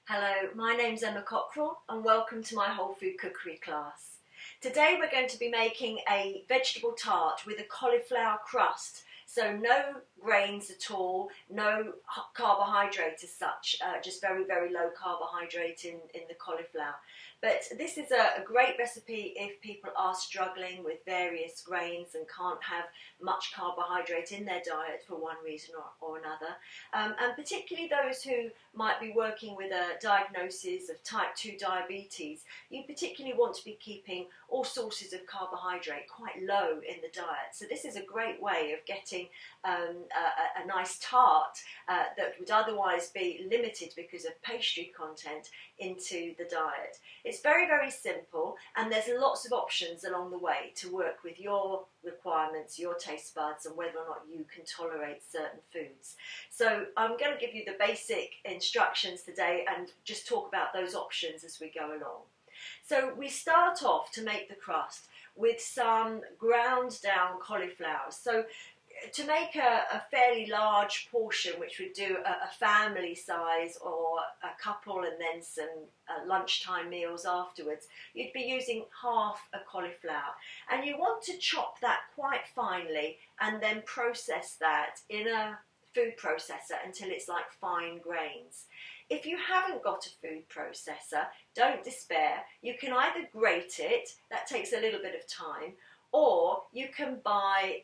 Hello, my name's Emma Cockrell and welcome to my whole food cookery class. Today we're going to be making a vegetable tart with a cauliflower crust. So no grains at all, no carbohydrate as such, just very, very low carbohydrate in the cauliflower. But this is a great recipe if people are struggling with various grains and can't have much carbohydrate in their diet for one reason or another. And particularly those who might be working with a diagnosis of type 2 diabetes, you particularly want to be keeping all sources of carbohydrate quite low in the diet. So this is a great way of getting a nice tart that would otherwise be limited because of pastry content into the diet. It's very, very simple, and there's lots of options along the way to work with your requirements, your taste buds, and whether or not you can tolerate certain foods. So I'm going to give you the basic instructions today and just talk about those options as we go along. So we start off to make the crust with some ground down cauliflower. So to make a fairly large portion, which would do a family size or a couple and then some lunchtime meals afterwards, you'd be using half a cauliflower. And you want to chop that quite finely and then process that in a food processor until it's like fine grains. If you haven't got a food processor, don't despair. You can either grate it, that takes a little bit of time, or you can buy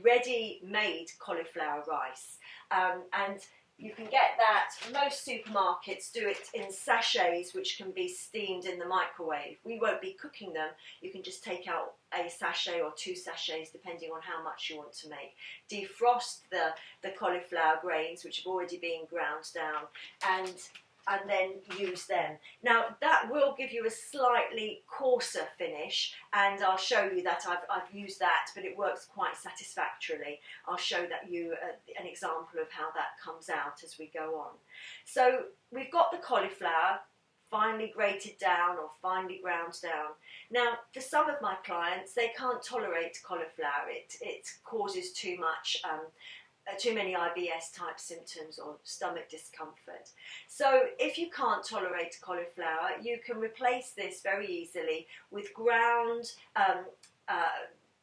ready-made cauliflower rice, and you can get that. Most supermarkets do it in sachets which can be steamed in the microwave. We won't be cooking them. You can just take out a sachet or two sachets depending on how much you want to make. Defrost the cauliflower grains which have already been ground down and then use them. Now that will give you a slightly coarser finish, and I'll show you that I've used that, but it works quite satisfactorily. I'll show that you an example of how that comes out as we go on. So we've got the cauliflower finely grated down or finely ground down. Now for some of my clients, they can't tolerate cauliflower. It causes too many IBS type symptoms or stomach discomfort. So if you can't tolerate cauliflower, you can replace this very easily with ground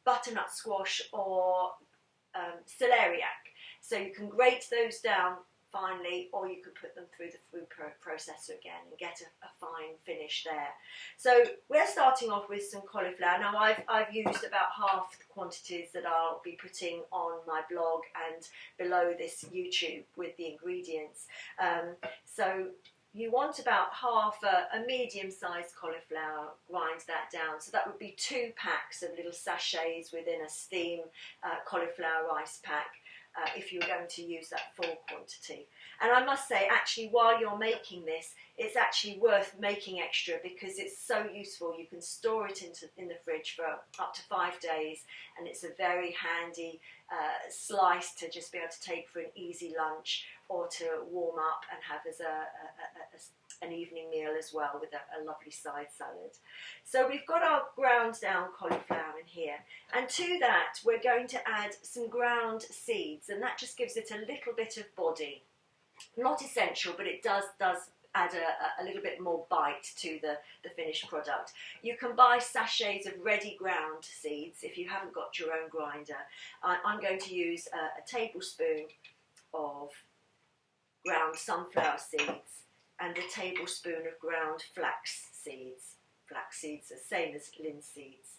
butternut squash or celeriac. So you can grate those down finely, or you could put them through the food processor again and get a fine finish there. So we're starting off with some cauliflower. Now I've used about half the quantities that I'll be putting on my blog and below this YouTube with the ingredients. So you want about half a medium-sized cauliflower, grind that down. So that would be 2 packs of little sachets within a steam cauliflower rice pack. If you're going to use that full quantity. And I must say, actually, while you're making this, it's actually worth making extra because it's so useful. You can store it in the fridge for up to 5 days, and it's a very handy slice to just be able to take for an easy lunch or to warm up and have as an evening meal as well with a lovely side salad. So we've got our ground down cauliflower in here, and to that we're going to add some ground seeds, and that just gives it a little bit of body. Not essential, but it does add a little bit more bite to the finished product. You can buy sachets of ready ground seeds if you haven't got your own grinder. I'm going to use a tablespoon of ground sunflower seeds and a tablespoon of ground flax seeds. Flax seeds are same as linseeds.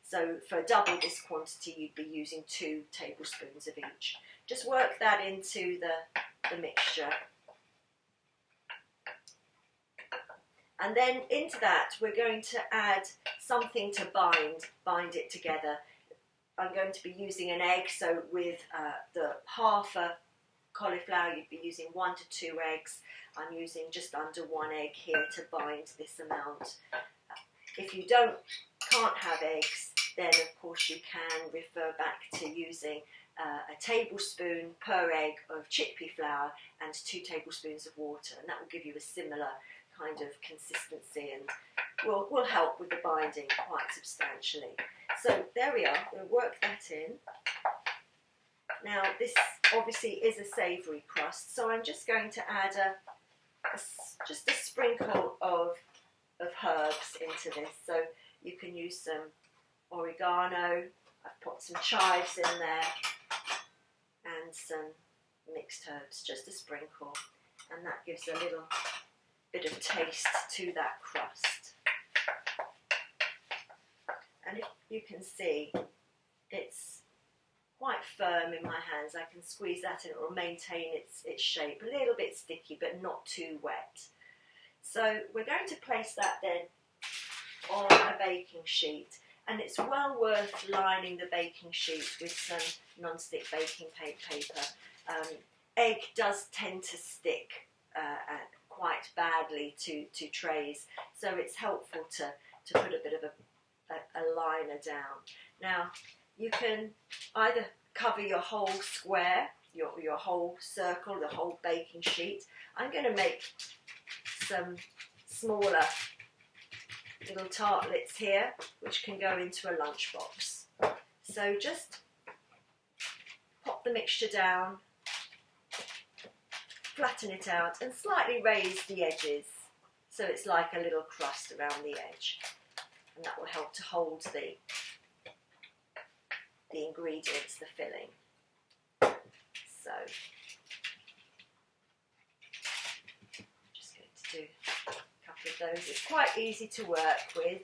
So for double this quantity, you'd be using 2 tablespoons of each. Just work that into the mixture. And then into that, we're going to add something to bind it together. I'm going to be using an egg, so with the half a cauliflower, you'd be using 1 to 2 eggs. I'm using just under 1 egg here to bind this amount. If you can't have eggs, then of course you can refer back to using a tablespoon per egg of chickpea flour and 2 tablespoons of water, and that will give you a similar kind of consistency and will help with the binding quite substantially. So there we are, we'll work that in. Now this obviously is a savoury crust, so I'm just going to add just a sprinkle of herbs into this. So you can use some oregano, I've put some chives in there, and some mixed herbs, just a sprinkle, and that gives a little bit of taste to that crust. And if you can see, it's quite firm in my hands. I can squeeze that and it will maintain its shape. A little bit sticky, but not too wet. So we're going to place that then on a baking sheet, and it's well worth lining the baking sheet with some non-stick baking paper. Egg does tend to stick quite badly to trays, so it's helpful to put a bit of a liner down. Now you can either cover your whole square, your whole circle, the whole baking sheet. I'm going to make some smaller little tartlets here, which can go into a lunchbox. So just pop the mixture down, flatten it out, and slightly raise the edges so it's like a little crust around the edge, and that will help to hold the ingredients, the filling. So just going to do a couple of those. It's quite easy to work with.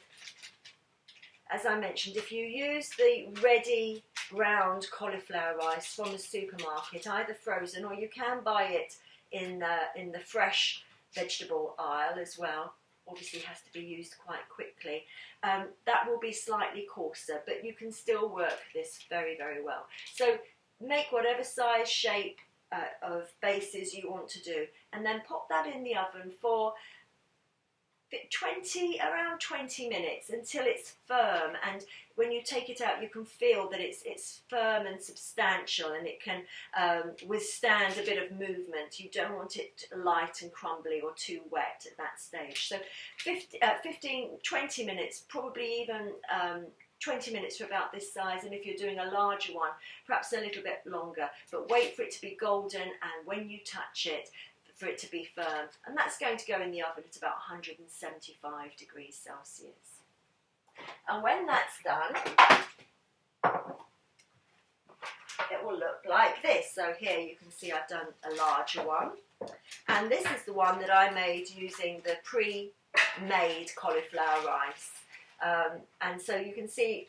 As I mentioned, if you use the ready ground cauliflower rice from the supermarket, either frozen or you can buy it in the fresh vegetable aisle as well, obviously has to be used quite quickly, that will be slightly coarser, but you can still work this very, very well. So make whatever size, shape of bases you want to do, and then pop that in the oven for around 20 minutes until it's firm, and when you take it out you can feel that it's firm and substantial, and it can withstand a bit of movement. You don't want it light and crumbly or too wet at that stage. So 20 minutes, probably even 20 minutes for about this size, and if you're doing a larger one, perhaps a little bit longer, but wait for it to be golden, and when you touch it, for it to be firm, and that's going to go in the oven at about 175 degrees Celsius. And when that's done, it will look like this. So here you can see I've done a larger one, and this is the one that I made using the pre-made cauliflower rice, and so you can see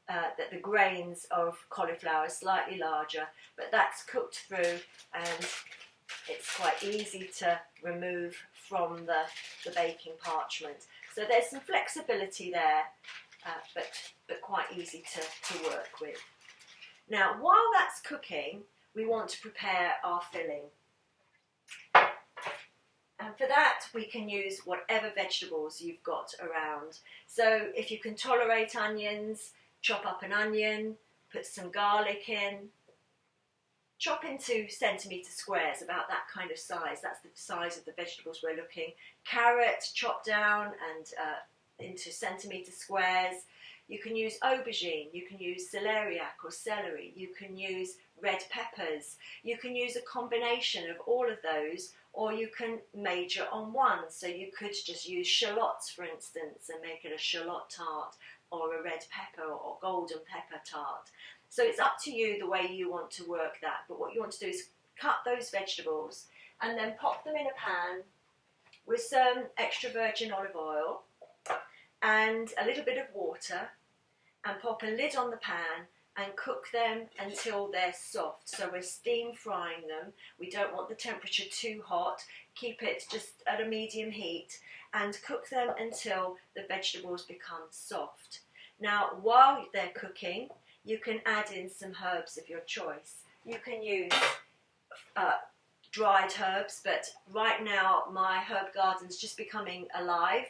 that the grains of cauliflower are slightly larger, but that's cooked through, and it's quite easy to remove from the baking parchment. So there's some flexibility there, but quite easy to work with. Now, while that's cooking, we want to prepare our filling. And for that, we can use whatever vegetables you've got around. So if you can tolerate onions, chop up an onion, put some garlic in, chop into centimetre squares, about that kind of size. That's the size of the vegetables we're looking. Carrot, chop down and into centimetre squares. You can use aubergine, you can use celeriac or celery, you can use red peppers, you can use a combination of all of those, or you can major on one. So you could just use shallots, for instance, and make it a shallot tart, or a red pepper or golden pepper tart. So it's up to you the way you want to work that, but what you want to do is cut those vegetables and then pop them in a pan with some extra virgin olive oil and a little bit of water, and pop a lid on the pan and cook them until they're soft. So we're steam frying them. We don't want the temperature too hot. Keep it just at a medium heat and cook them until the vegetables become soft. Now, while they're cooking, you can add in some herbs of your choice. You can use dried herbs, but right now my herb garden's just coming alive.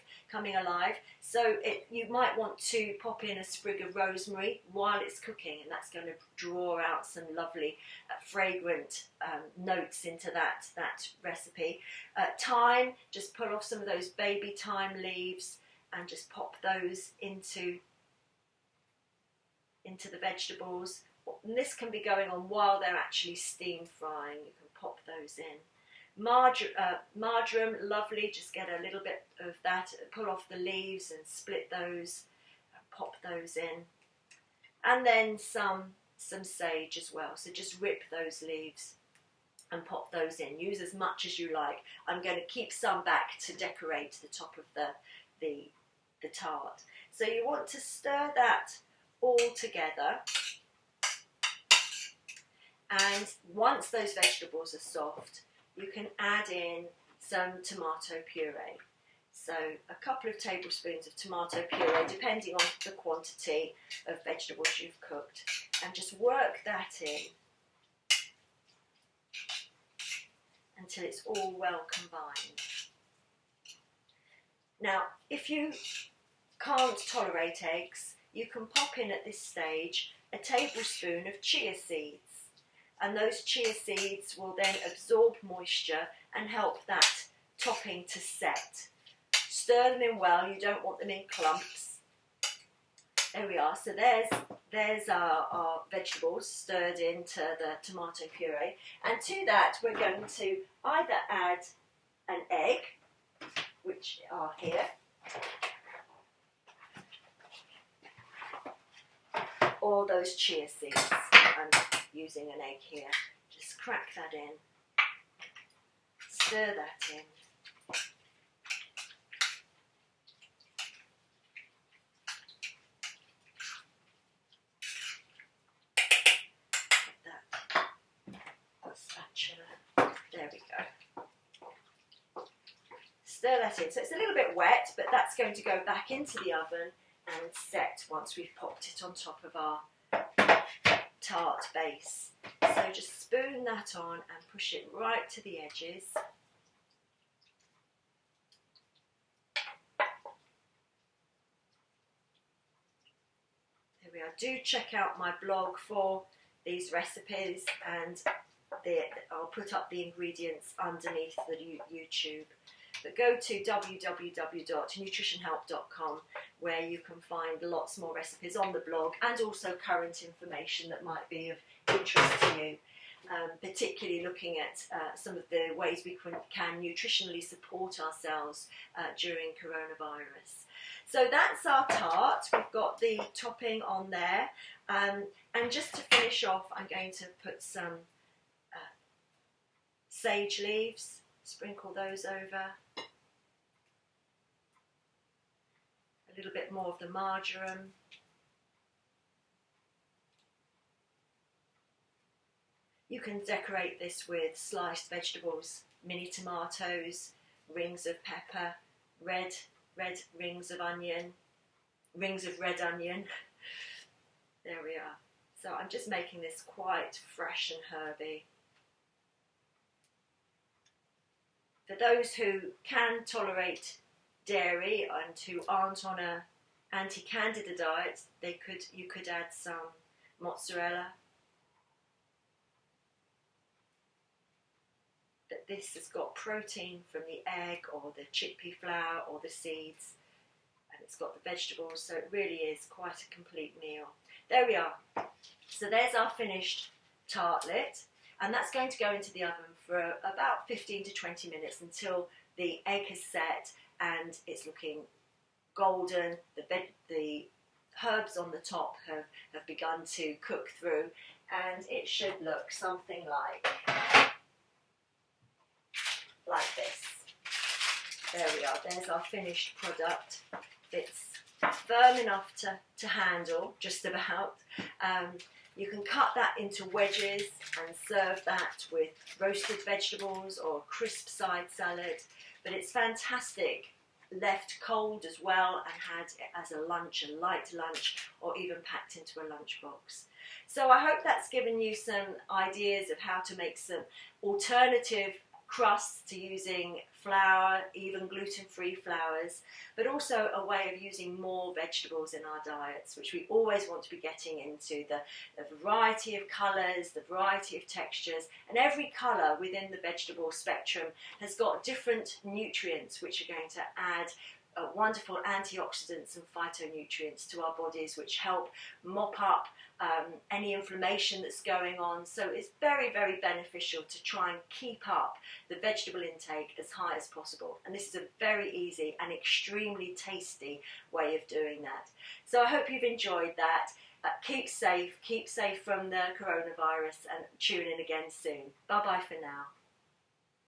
So you might want to pop in a sprig of rosemary while it's cooking, and that's going to draw out some lovely fragrant notes into that recipe. Thyme, just pull off some of those baby thyme leaves and just pop those into the vegetables. And this can be going on while they're actually steam frying. You can pop those in. marjoram, lovely, just get a little bit of that, pull off the leaves and split those, and pop those in. And then some sage as well, so just rip those leaves and pop those in. Use as much as you like. I'm going to keep some back to decorate the top of the tart. So you want to stir that all together, and once those vegetables are soft, you can add in some tomato puree. So a couple of tablespoons of tomato puree, depending on the quantity of vegetables you've cooked, and just work that in until it's all well combined. Now, if you can't tolerate eggs, you can pop in at this stage a tablespoon of chia seeds, and those chia seeds will then absorb moisture and help that topping to set. Stir them in well, you don't want them in clumps. There we are, so there's our vegetables stirred into the tomato puree, and to that we're going to either add an egg, which are here, or those chia seeds. I'm using an egg here. Just crack that in, stir that in. There we go. Stir that in. So it's a little bit wet, but that's going to go back into the oven and set once we've popped it on top of our tart base. So just spoon that on and push it right to the edges. There we are. Do check out my blog for these recipes, and I'll put up the ingredients underneath the YouTube. But go to www.nutritionhelp.com, where you can find lots more recipes on the blog, and also current information that might be of interest to you, particularly looking at some of the ways we can nutritionally support ourselves during coronavirus. So that's our tart. We've got the topping on there, and just to finish off, I'm going to put some sage leaves, sprinkle those over, a little bit more of the marjoram, you can decorate this with sliced vegetables, mini tomatoes, rings of pepper, red rings of onion, rings of red onion. There we are. So I'm just making this quite fresh and herby. For those who can tolerate dairy and who aren't on a anti-candida diet, you could add some mozzarella. But this has got protein from the egg or the chickpea flour or the seeds, and it's got the vegetables, so it really is quite a complete meal. There we are. So there's our finished tartlet. And that's going to go into the oven for about 15 to 20 minutes until the egg has set and it's looking golden. The herbs on the top have begun to cook through, and it should look something like this. There we are. There's our finished product. It's firm enough to handle, just about. You can cut that into wedges and serve that with roasted vegetables or crisp side salad, but it's fantastic left cold as well and had as a lunch, a light lunch, or even packed into a lunchbox. So I hope that's given you some ideas of how to make some alternative crusts to using flour, even gluten-free flours, but also a way of using more vegetables in our diets, which we always want to be getting into, the variety of colours, the variety of textures, and every colour within the vegetable spectrum has got different nutrients which are going to add wonderful antioxidants and phytonutrients to our bodies, which help mop up any inflammation that's going on. So it's very, very beneficial to try and keep up the vegetable intake as high as possible. And this is a very easy and extremely tasty way of doing that. So I hope you've enjoyed that. Keep safe from the coronavirus, and tune in again soon. Bye bye for now.